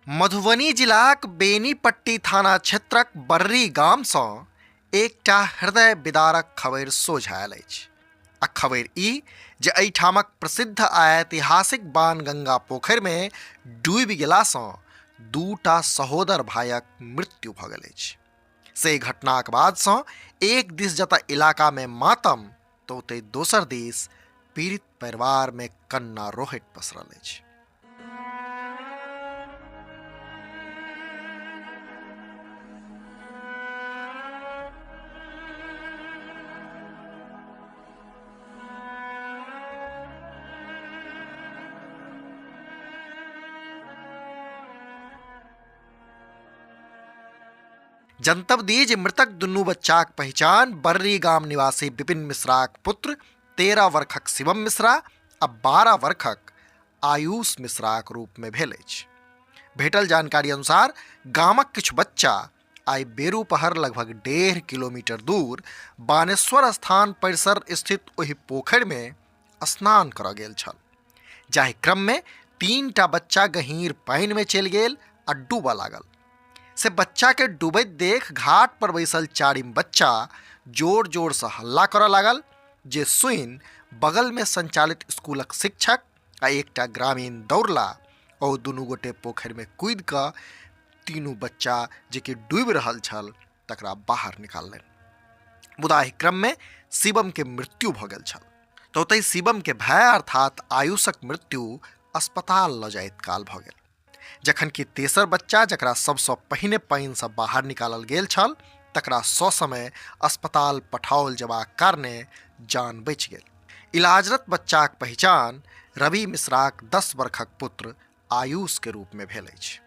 मधुबनी जिलाक बेनीपट्टी थाना क्षेत्रक बर्री गाम सँ एकटा हृदय विदारक खबरि सोझा आयल अछि। आ खबरि ई जे एहिठामक प्रसिद्ध आ ऐतिहासिक बाणगंगा पोखरिमे डूबि गेला सँ दूटा सहोदर भाइक मृत्यु भऽ गेल अछि। से घटनाक बाद सँ एक दिस जतऽ इलाकामे मातम तऽ ओतहि दोसर दिस पीड़ित परिवारमे कन्ना रोहैट पसरल अछि। जनतब दी जे मृतक दुनू बच्चाक पहचान बर्री गाम निवासी विपिन मिश्राक पुत्र 13 वर्षक शिवम मिश्रा आ 12 वर्षक आयुष मिश्राक रूपमे भेल अछि। भेटल जानकारी अनुसार गामक किछु बच्चा आइ बेरू पहर लगभग 1.5 किलोमीटर दूर बानेश्वर स्थान परिसर स्थित ओहि पोखरिमे स्नान करऽ गेल छल, जाहि क्रममे 3टा बच्चा गहींर पानिमे चलि गेल आ डूबऽ लागल। से बच्चा के डूबैत देख घाट पर बैसल चारिम बच्चा जोर जोर से हल्ला करऽ लागल, जे सुनि बगल में संचालित स्कूलक शिक्षक आ एकटा ग्रामीण दौड़ला और दुनू गोटे पोखरि में कूदि कऽ तीनू बच्चा जे कि डूबि रहल छल तकरा बाहर निकाललनि। मुदा एहि क्रम में शिवम के मृत्यु भऽ गेल छल तऽ ओतहि शिवम के भाई अर्थात आयुषक मृत्यु अस्पताल लऽ जाइत काल भऽ गेल, जखन कि तेसर बच्चा जकरा सबसँ पहिने पानि सँ बाहर निकालल गेल छल तकरा ससमय अस्पताल पठाओल जेबाक कारणे जान बचि गेल। इलाजरत बच्चाक पहचान रवि मिश्राक 10 वर्षक पुत्र आयुष के रूप में भेल अछि।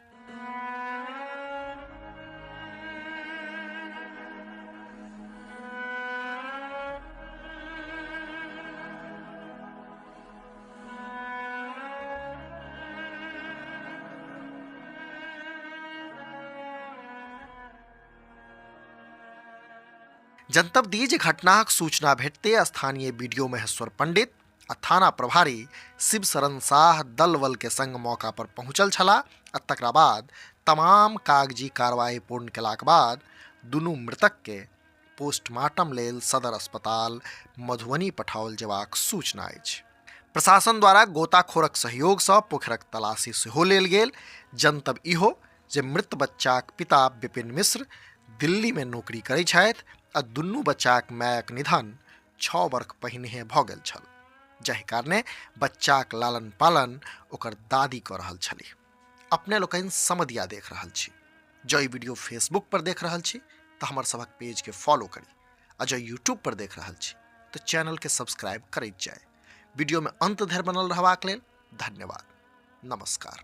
जनतब दी जे घटनाक सूचना भेटते स्थानीय बीडीओ महेश्वर पंडित आ थाना प्रभारी शिव शरण शाह दल बल के संग मौका पर पहुंचल छलाह आ तकरा बाद तमाम कागजी कार्रवाई पूर्ण केलाक बाद दुनू मृतक के पोस्टमार्टम लेल सदर अस्पताल मधुबनी पठाओल जेबाक सूचना अछि। प्रशासन द्वारा गोताखोरक सहयोग सँ पोखरक तलाशी सेहो लेल गेल। जनतब इहो जे मृत बच्चाक पिता विपिन मिश्र दिल्ली में नौकरी करैत छथि आ दुनू बच्चाक मायक निधन 6 वर्ष पहिने भऽ गेल छल, जाहि कारणे बच्चाक लालन पालन ओकर दादी कऽ रहल छलीह। अपने लोकनि समदिया देख रहल छी। जँ ई वीडियो फेसबुक पर देख रहल छी तऽ हमर सभक पेज के फॉलो करी, आ जँ यूट्यूब पर देख रहल छी तऽ चैनल के सब्सक्राइब करैत जाय। वीडियो में अंत धरि बनल रहबाक लेल धन्यवाद। नमस्कार।